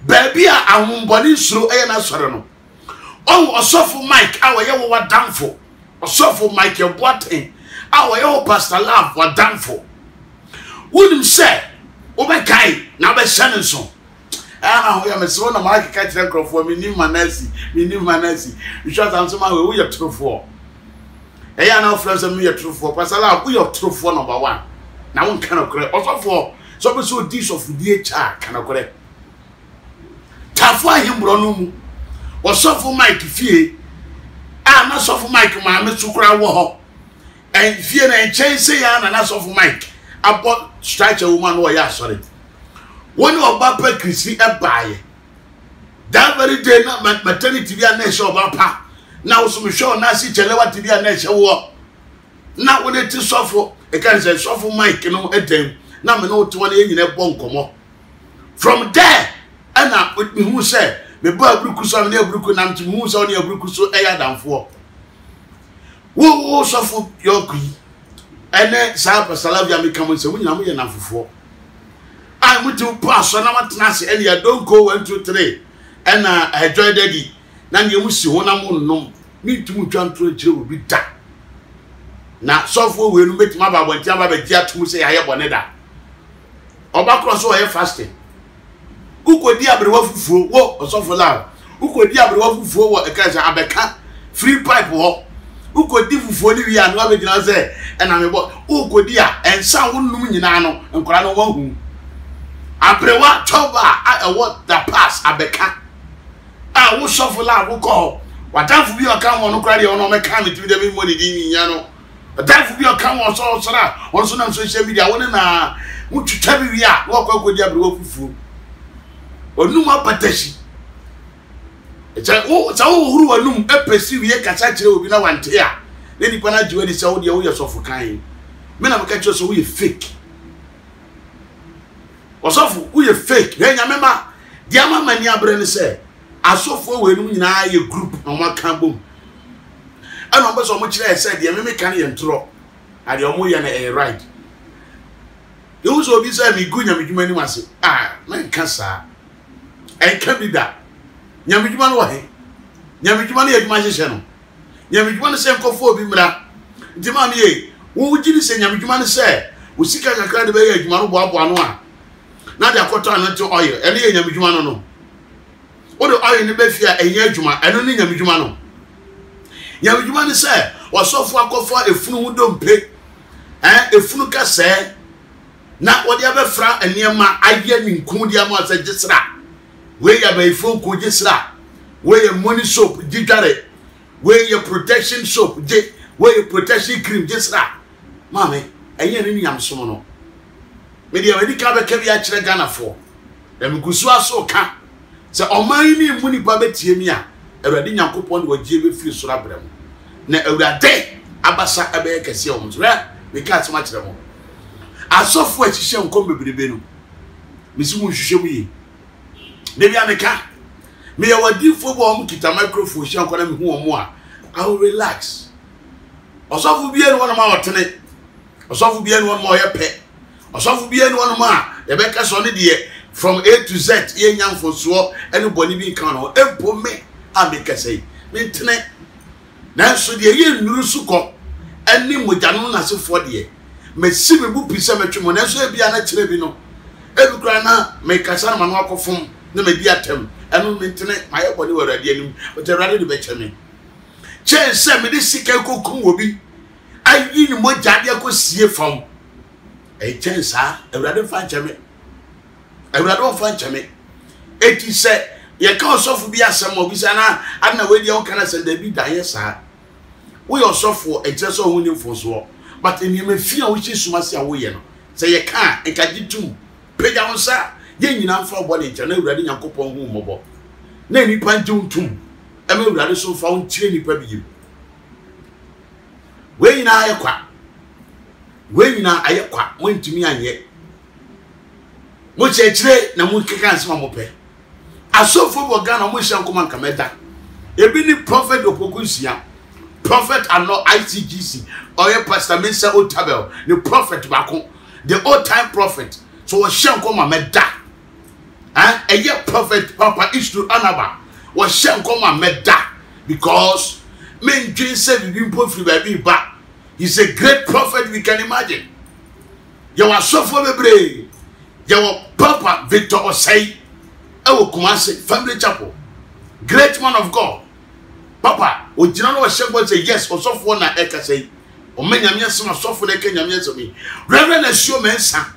baby a ahomboni suro eye na sore no. Oh, Osofo Mike, our young were done for. Osofo Mike, your boating. Our young Pastor Love were done for. Wouldn't say, Obekai, now by Shannon son. I am a son of Mike Catcher for me, new Manasseh, You shall answer my way, we are true for. I am now friends of me a true for. Pastor Love, we are true for number one. Now one cannot correct. Also for some so dish of DHR cannot correct. Tafwa him Bronum. Or suffer Mike fear. I'm not suffer Mike, my Mr. Crow, and fear and change say, and I suffer Mike. I bought strike a woman who I sorry. One of Papa Christy a buy. That very day, not maternity be a nation of Papa. Now, some show Nancy Chelewa to be a nation war. Now, when it is suffer, I can say suffer Mike, you know, at them. Now, I know 20 in a bonkomo. From there, and up with me who said, me boy brukuso na bruku nam ti mu so na brukuso eya danfo wo so fo yoku ene sa pasalavia me kam se munyina mo ye nanfofo ai mutu pass na matena se ene ya don't go 1 2 3 ena enjoy daddy na nge mu si ho na mo nnom mi tumu twantro kire obi da na so fo we nu betima ba bonti aba ba dia tumu se ya ye bone da oba cross o ye fasting ukodi abrewa fufuo wo Osofo Love ukodi abrewa fufuo wo ekaja abeka free pipe ho ukodi fufuo ni wi anu abegina se ena mebo ukodi a ensa wonum nyina no nkora no wahu abrewa choba a what the pass abeka a wo Osofo Love ko wadanfu bi o kan won kora de ono meka me tibi de me money di nya no wadanfu bi o kan won so sora won so na social media won na mutwitwa bi wi a wo kwa kodi abrewa fufuo Onuma patashi. huru wanum epesi wie kasa kire obi na wante a na nipa na jiwe ni se wo de wo yesofu kan me na meka kire so wo ye fake osofu wo ye fake na nya mema dia mama ni abre ni se asofo we num nyina ye group na mo kan bom ana mbe so mo kire se dia me kan ye ntro ade o mo ye na e right you so bi se mi gunya mi dwuma ni wase men kasa en ka bi da nyamidwuma no wahe nyamidwuma no yadwuma hyehyɛ no nyamidwuma no sɛ nkɔfo obi mra ntima me ye wo wugiri sɛ nyamidwuma no sɛ wo sika kakra de bɛyɛ adwuma no boaboa no a na de akɔtɔ ano te oil ɛne yɛ nyamidwuma no no wo de oil ne bɛ fia ɛnyɛ adwuma ɛno ne nyamidwuma no nyamidwuma no sɛ wɔsɔfo akɔfo efunu ho dompe efunu ka sɛ na wɔde abɛfra nneɛma ayɛ ne nkum de ama sɛ gisra we ya by phone ko gisra we ya money soap digare we ya protection soap je we ya protection cream gisra mame enye ni nyamso no media wedi ka be ka bia kire Ghana fo dem gusu aso ka se oman ni mu ni ba betie mi a awurade nyankopon de wagie be firi soro abram na awurade abasa abe kese o mzo we ka atuma kire mo asofo ahihye nkom bebrebe no misi mu hwehwe mu yi Debi ameka me ya wadifo bo kita microphone hia nkwana me hu omo a I will relax osofu bia no ma otene osofu bia no ma oyepe osofu bia no ma e be ka so ne de from A to Z ye nyamfoso ene boni bi kan no empo me ameka sei me tene na so de ye nuru suko ene mogya na sefo de me si me bu pisa metwemo na so bia na kire bi no ebi kra na me kasa na ma no akofom na me di atem enu mentene maye body warade anim but warade de be cheme chen se me de sika kokum obi ayi ni mo jade akosie fam chen sa warade fa cheme warade o fa cheme eti se ye ka osofu bi asem obi sa na adna we di o kana se da bi dan ye sa we osofu eje so ho ni mfoso but eni me fi a wo chi suma se a wo ye no se ye ka enkaji tum peja won sa ye nyina mfa body nche na awurade nyankopon hu mobo na nipa ntuntum e ma awurade so fa won tire nipa bi we nyina ayekwa mo ntumi anye mo chechire na mo keka nsema mo pe asofo bo Ghana mo hia nkoma nkameda ebi ni prophet opokusia prophet and no ICGC or pastor Manasseh Otabel the prophet bako the old time prophet so we hia nkoma meda a prophet Papa Ishtu Anaba was Shankoma Meda because men dream said we put free baby back. He's a great prophet we can imagine. You are so for the brave. You are Papa Victor Osei Ewo Kumase Family Chapel. Great man of God. Papa, o jinano was Shambo say yes, or so for na eka say, or many son of so for the Kenya me. Reverend Assure Mensa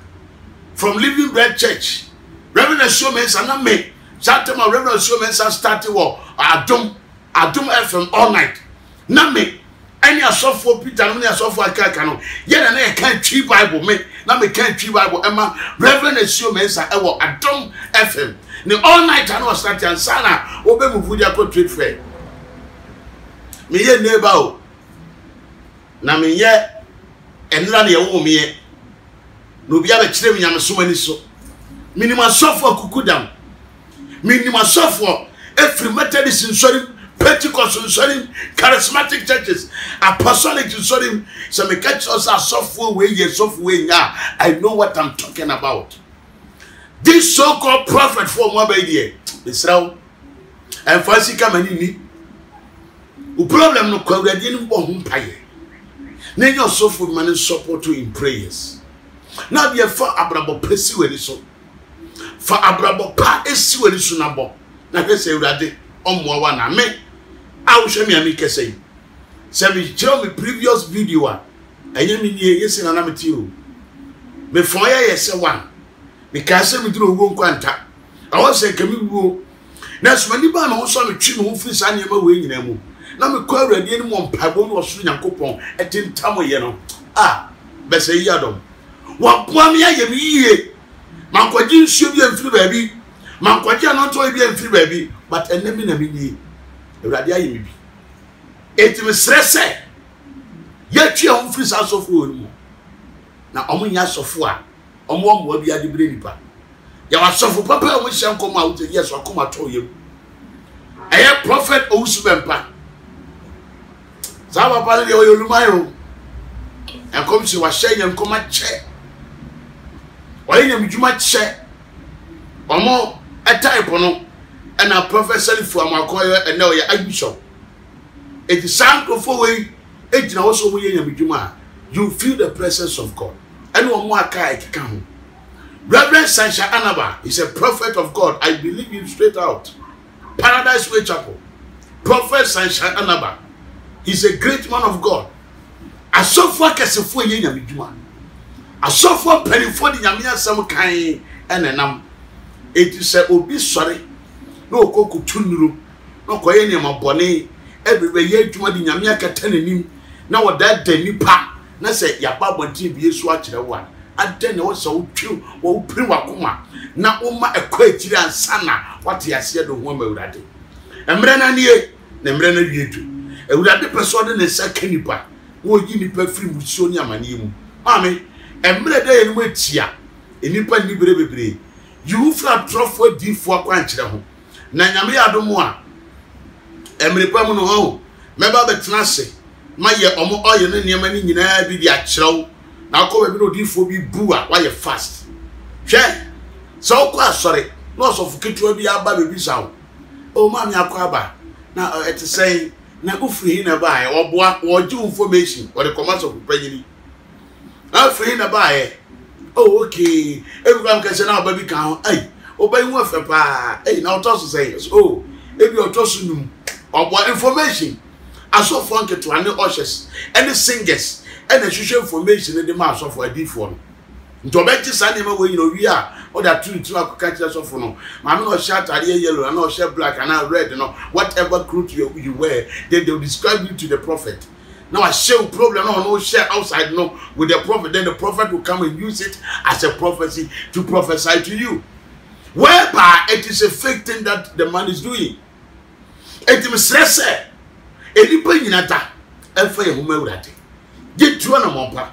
from Living Bread Church. Reverend Assure Mensa na me. Satema Reverend Assure Mensa started war. Adum FM all night. Na me. Any asofo Peter, any asofo Akaka no. Yena na can tree Bible me. Na me can tree Bible. Emma Reverend Assure Mensa ewo Adum FM. Ne all night I know start and sana obe muvudia ko trade fair. Me ye neighbor o. Na me ye enra na ye wo me ye. No bia be kire me nyamesoma ni so. Minimum software kukudam. Minimum software every Methodist in sorry, Pentecost in sorry, charismatic churches, apostolic in sorry. So me catch us a software way, yeah. I know what I'm talking about. This so-called prophet for one baby, Israel, and fancy come any. The problem no kwa we didn't bo humpaye. Then your software man support you in prayers. Now the for abrabo presi we so. For abrabo pa esi we so na bo. Na hwe se urade omwa na me. A wo hwe me amike sei. Se me show me previous video a enye me nie yesi na na meti o. Me fon ya yese one. Me ka se me duro wo nkwanta. A wo se kemi wo. Na so mani ba na wo so me twi me ho firi sa ne ma we nyina mu. Na me kwa urade ni mo mpabo no so nyankopon etintam ye no. Be se yi adom. Wa boa me aye me yie. Mankwaji nsuo bi amfiri baabi. Mankwaji anonto bi amfiri baabi. But enemi na me ni. Awurade ayi me bi enti me srese ye twa ho firi sa asofo wonu mu na omo nya asofo a omo mo bi ade bire nipa ya wasofo papa o mo hye nkom a wo te yes akoma to yem eye prophet Owusu Bempa za papa le yo lumayo enkom si wa hye nkom a che oye nyam djuma che omo a type no na professor fu amakoyo ene oye archbishop it is sanctiful way ejina wo so mo ye nyam djuma you feel the presence of God and omo aka ekeka ho Reverend Sansha Anaba is a prophet of God. I believe him straight out. Paradise Way Chapel. Prophet Sansha Anaba. He's a great man of God. Asofo akesefo ye nyam djuma. Asofo penifo di nyame asam kan enenam. Eti se obi sori na okokutu nuru na koye ne mabone ebebe ye djuma di nyame akata nanim na woda da nipa na se yaba bonti bi yesu akire wa ade ne wo so wotwe wo piri wakoma na woma ekwa akiri ansana wate ase do ho mawurade emre na nie na emre na wietu awurade peso de ne saka nipa wo yi nipa firi musuo ni amane mu mame emre de ye no atia enipa ni berebere you fra trofo difo akwankire ho na nyame yadomo a emre pa mu no ho meba betena se maye omo oye ne niam ni nyina bi di akyerew na ko be no difo bi bu a why fast hwe so ko asore no so fuketu bi aba be bi sawo o ma mi akwa na it say na ufri na ba e oboa wo ji information or the commerce of pregnant afri na ba e oh okay everyone can say na ba bi kan ai obai hu afa pa ai na otoso say oh ebi otoso num oboa information asofo anketo ane ushers any singers and the social information in the mass of a D4. Ntobeti sani ma we wi a o da true akaka kire so no ma me no shirt area yellow and no shirt black and red no whatever cloth you wear they will describe you to the prophet. Now I share problem no share outside no with the prophet, then the prophet will come and use it as a prophecy to prophesy to you, whereby it is a fake thing that the man is doing. It is stress enipa nyina da efa ye homa urade ye tuo na mompa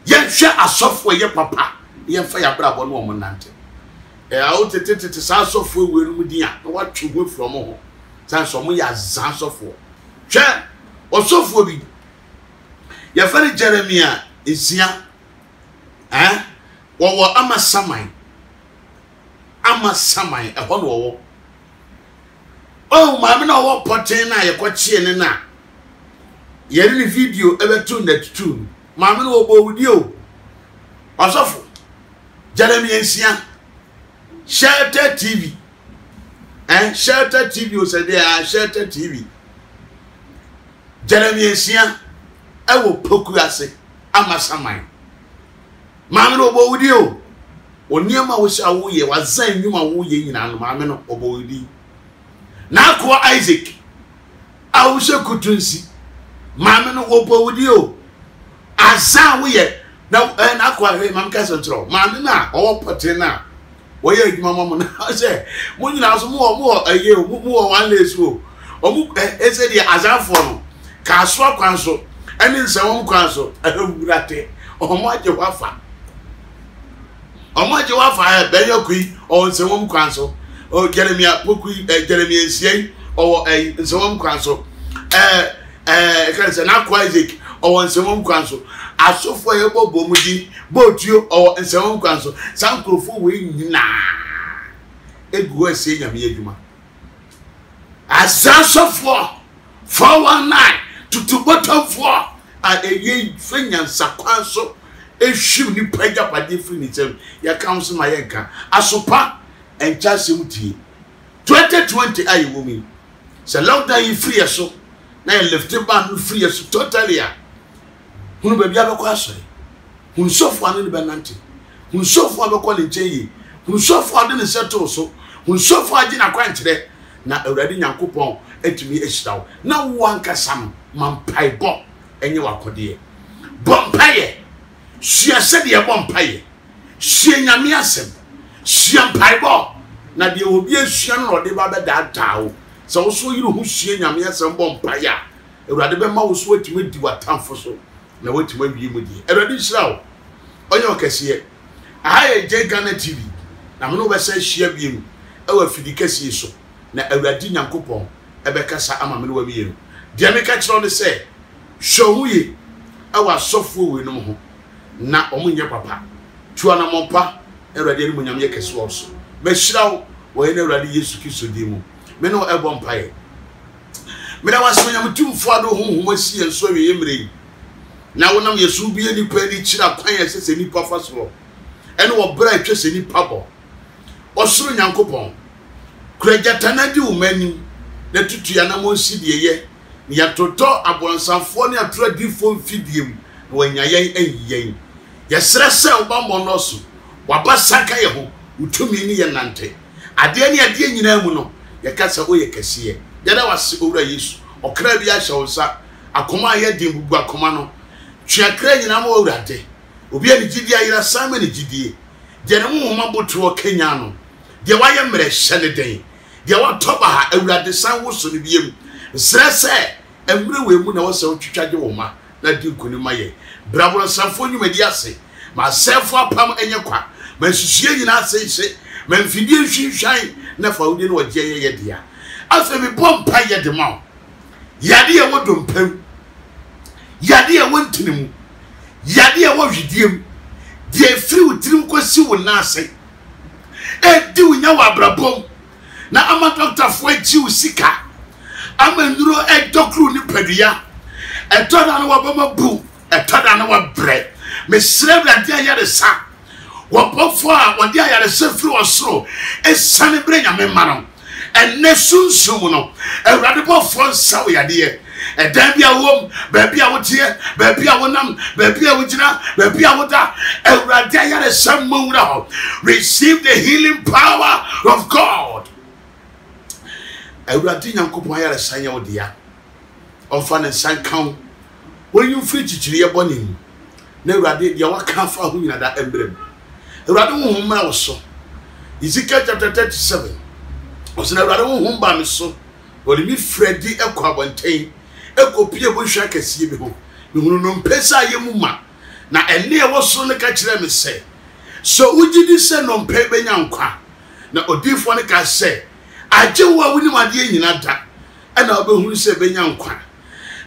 ye hwe asofo ye papa ye fa ya brabo no omonante a o tete sa asofo ewe no mudi a na watwe go from ho san so mo ya zan asofo hwe osofo bi ye fa Jeremia esia wo amasaman ho no wo oh mama na wo poten na ye kwachie ne na ye ni video ebetu na tutu mama na wo bo video asofo Jeremia nsia Shelter TV Shelter TV o se dey Shelter TV Jeremia nsia e wo poku ase amasaman mama na wo bo video oniema wo sha wo ye wazan nyuma wo ye nyina no mama na wo bo video na ko Isaac awuse kutunsi mama no wo video azan wo ye na ko ahwe mam ka so tro mama na o pote na wo ye adwuma mama na say mo nyina so mo aye mo one less o mu ese dia azan fo no ka so kwan so eni nsewom kwan so ahurate mo agye wafa be yakui o nsewom kwan so o Jeremia poku Jeremia nsie o nsewom kwan so kan se na ko Isaac o nsewom kwan so asofo ye bobo mudi botuo o nsewom kwan so sankrofo we nyina egu ase nyame adwuma asasofo 419 tutubotofo a eye fenyansa kwan so ehwim ni paja pade free ni tem ya council ma yenka asopa and just 2020 ayi womi se lockdown yi free so na left ban free so totally a hunu ba bia bekọ asore hunu sofo anu be nante hunu sofo abekọ le cheyi hunu sofo ade ne settle so hunu sofo agi na kwankyere na awurade nyankopon etumi ehiraw na wo ankasam mampaibo enye wakode bompaye suase de bompaye sie nyame asem suampaibo na de obi asua no de ba beda tawo so so yiru hu hie nyame asem bɔ mpaya awurade be ma wo so atimi di watamfo so na watimi awie mu di awurade hyira wo onye okese aye Ghana TV na me no be say hia biem ewa fidi kese so na awurade nyankopɔn ebekasa ama me no wa biem de me ka kire no say hwowuye ewa sofo we no ho na omunye papa tuana mompa awurade ni munyam ye kese wo so be hyira wo wo ene awurade Yesu Kristo di mu me no ebo mpaye me na waso nyam tumfo ado honhom asi enso awie yemre na wonam Yesu bi eni pa ni kira kwan yesese ni pa faso ene wo bra atwese ni pa bo osoro nyankopon kurajatana di umani na tutu ya na monsi de ye ni yatoto abonsanfo ne atura difo mfidiem na wanyayen ayiyen yesere se obambo no so wabasaka ye ho utumi ni ye nante ade ne ade nyina mu no ye kasa oye kase yada wase owura Yesu okra bi ahya wonsa akoma ye de bubu akoma no twakra nyina ma owurade obi ani gidi ayira sama ne gidie de ne mu maboto Kenya no de waye mre hyene den de watoba ha awurade san wo so ne biem srese emre we mu na wo se twitwaje wo ma na di nkoni maye braboro sanfo nyumadi ase ma sefo apam enye kwa ma susue nyina ase hye ma mfidie hwihwan na fa wudi no wagye ye dia afa bi bompa ye de ma yade ye wodompam yade ye wontinimu yade ye wo hwidiem de firi utirim kosi wo na ase di unya wa brabom na ama doctor fo aji usika ama nduro dokru ni padua etoda na wabama bu etoda na wabre me srebra dia yare sa wabofo a wode ayare se firi osoro esane bre nyame manom enne sunsum no awrade bofo nsawo yade edan bia wom ba bia wotie ba bia wonam ba bia wogina ba bia woda awrade ayare sammo wura ho receive the healing power of God awrade nyankopon ayare sanya wodia onfa ne sankan when you free chichiri ye boni na awrade dia waka fa ho nyina da embrem awrade wo homra wo so Ezekiel chapter 37 osina awrade wo homba me so oli mi fredi ekwabonten ekopie bo hwa kase bi ho mehunu no mpesa yemu ma na ene e wo so ne ka kire me se so ugidi se no mpe benya nkwa na odifo ne ka se agye wo wuni made nyina da ena obehunu se benya nkwa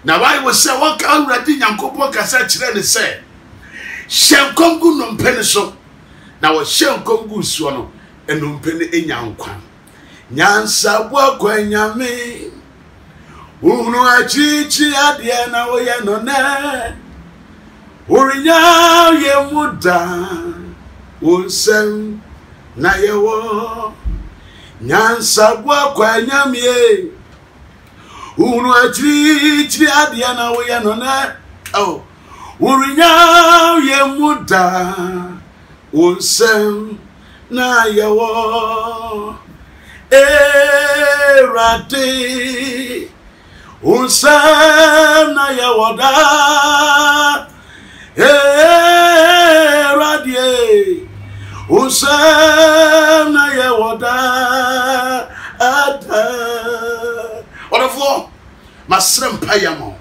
na wai wo se wo ka awrade nyankopɔ kasa kire ne se hyenkongu no mpe ne so na wo hyenkongu so no eno mpe ne enya nkwa nyansa bwa kwa nyame unu achichi adie na oye no ne urinya ye muda unsem na yewo nyansa bwa kwa nyame unu achichi adie na oye no ne oh urinya ye muda unsem na yewo erade unsana ya wada erade unsana ya wada ada orofo masrem payamo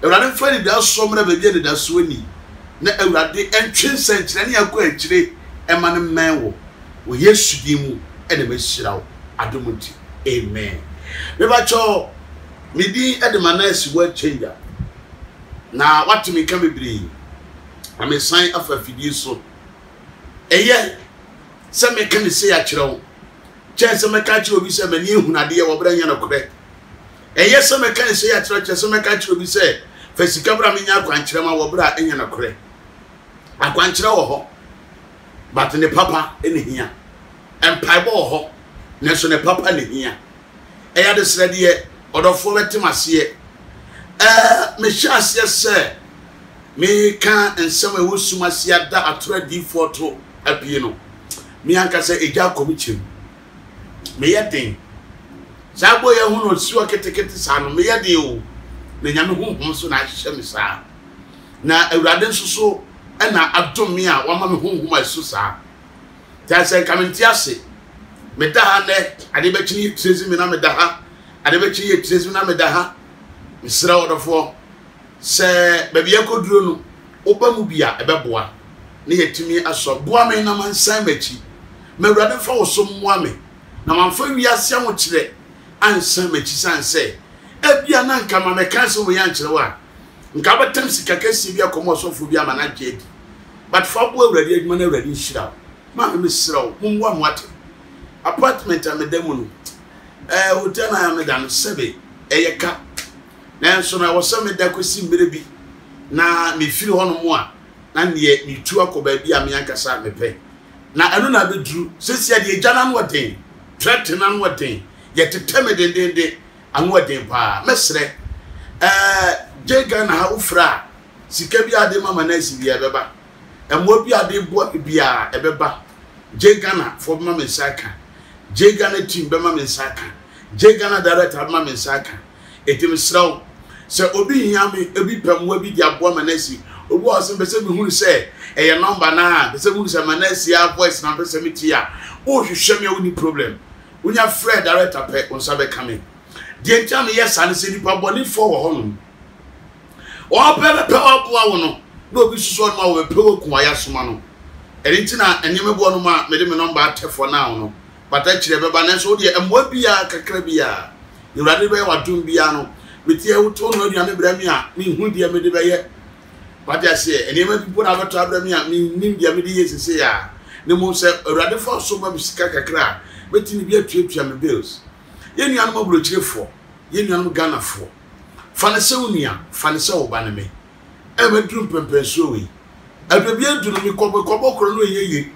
ewrade fani da somra ba bia da suani na ewrade entwe senkyere ne akọ akire ema ne menwo wo Yesu di mu ene mesirawo adomuti amen mebacho midi ede Manasseh word changer na watumi ka bebre amesan afafidi so eye se me kan se ya kirewo che se me ka kire obi se mani ehunade ye wo bra nya na kore eye se me kan se ya kire che se me ka kire obi se fasika bra me nya akwankire ma wo bra enya na kore akwankire wo ho but ne papa ene hia empaibo wo ho ne so ne papa ne hia eya de srade ye odofo betimase me hyase se me ka ensem e wosumase ada atoradi foto apie no me anka se eja komichem me yeden sabo ye hu no siwa ketekete sa no me yeden o na nyame honhom so na hye me sa na awurade nsoso na adom me a wama me honhom aso sa ta se kamentiase me da ha ne ade bekini trezi me na me da ha adebechi ye tires na me da ha misra wodofo se baby akoduro no oba mu bia ebeboa ne yetimi aso boa me na mansan machi mewrade fa wo so moa me na manfa wiase ho kire ansan machi sanse ebia na nka ma meka so wo yan kire wa nka batam sika kesi bia komo sofo bia ma na jedi but fa bo awrade adwuma na awrade nhira ma me misra wo mumwa mwate apartment amedemu no hotel na me dan sebe eyeka na so na wo se me da kwesi mbere bi na me firi hono mo a na ne me tu akoba bi a me yankasa me pe na eno na bedru sesia de jana no den threat na no den ye teteme den anu den pa mesre jega na ha ufra sika bi ade mama na si bia beba emo bi ade bo bia ebeba jega na for mama saka jega na team be mama saka jega na director mama saka etim sraw se obi hiame ebi pamwa bi dia bo Manasseh obi osen be se bi hunu se eye number na be se hunu se Manasseh a voice na be se meti a o hwehwe me woni problem unya Fred director pe onsa be kame die ntia me yes an se nipa boni for wo hono o pe obo wo no na obi suso ma wo pe wo kun aya soma no eri ntina enyeme bo no ma me de me number atefo na no pata kire be ba na so de emwa bia kakra bia yurade be wadum bia no metie wuto no aduane brami a me hu dia me de be ye pata se enyeme bi na beto abrami a me nim dia me de ye sese ya ne mo se yurade fo so ma bisika kakra betini bi atuatua me bills ye nuanu ma burochirefo ye nuanu Ghana fo fane se unia fane se oba ne me e me drum pempenso we adobia dunu mi kobo kro no yeye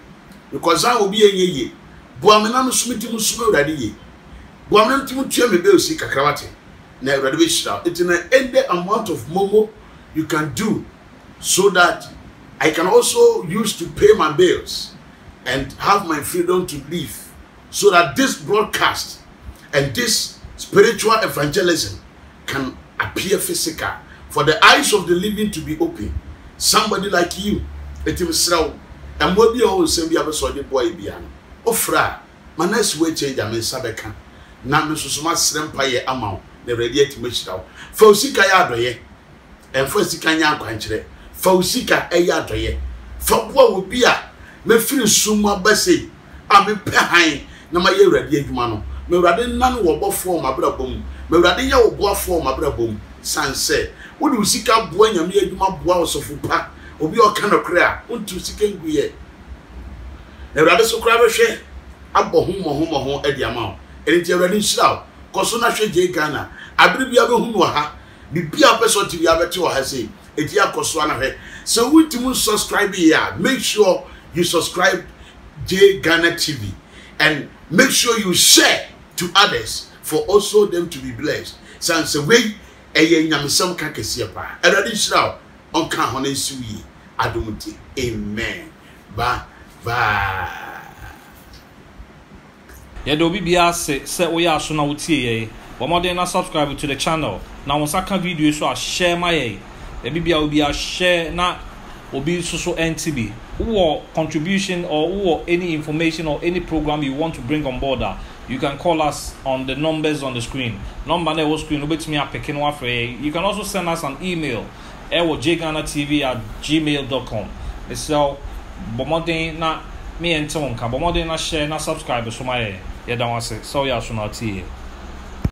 because I obi yeye boa me na no sumiti mu suma urade ye boa me ntimu tua me bills kakrawate na urade be shira it na any amount of momo you can do so that I can also use to pay my bills and have my freedom to live, so that this broadcast and this spiritual evangelism can appear physical for the eyes of the living to be open. Somebody like you, it is slow, and what be always send me a soldier boy biano. Ofra, Manasseh way change a man sabeka. Now, Mrs. Master amount, the radiate much now. Fosika yadoye, and Fosika yan quantre, Fosika a yadoye. For what would be a me feel suma basi, I'm a behind. Na ma ye ready adwuma no me urade nan wo bo form abrabom me urade ye wo bo form abrabom sanse wo de usika bo anyame adwuma bo osofu pa obi o ka no kra untu sika nguye na urade so kra be hwe abo homo adi ama enti urade nhira koso na hwe je Ghana abiri bia be hunu ha bibia person ti bia be te wo ha sei enti akoso na hwe so we subscribe here. Make sure you subscribe J Ghana TV and make sure you share to others for also them to be blessed. Sans way a nyamsam kakesia pa. Eradi shraw on kan hone suyi adumuti. Amen. Bye. Yeah, do bibia se we are so na wutie ye. Bomode na subscribe to the channel. Na won saka video so share my ye. E bibia obi a share na obi so NTB. Or contribution or any information or any program you want to bring on board, you can call us on the numbers on the screen. Number na wo screen obet me apeken wa free. You can also send us an email jghanatv@gmail.com. So bomode na me ente won ka bomode na share na subscribe so my ye dan wase so ya so na tie.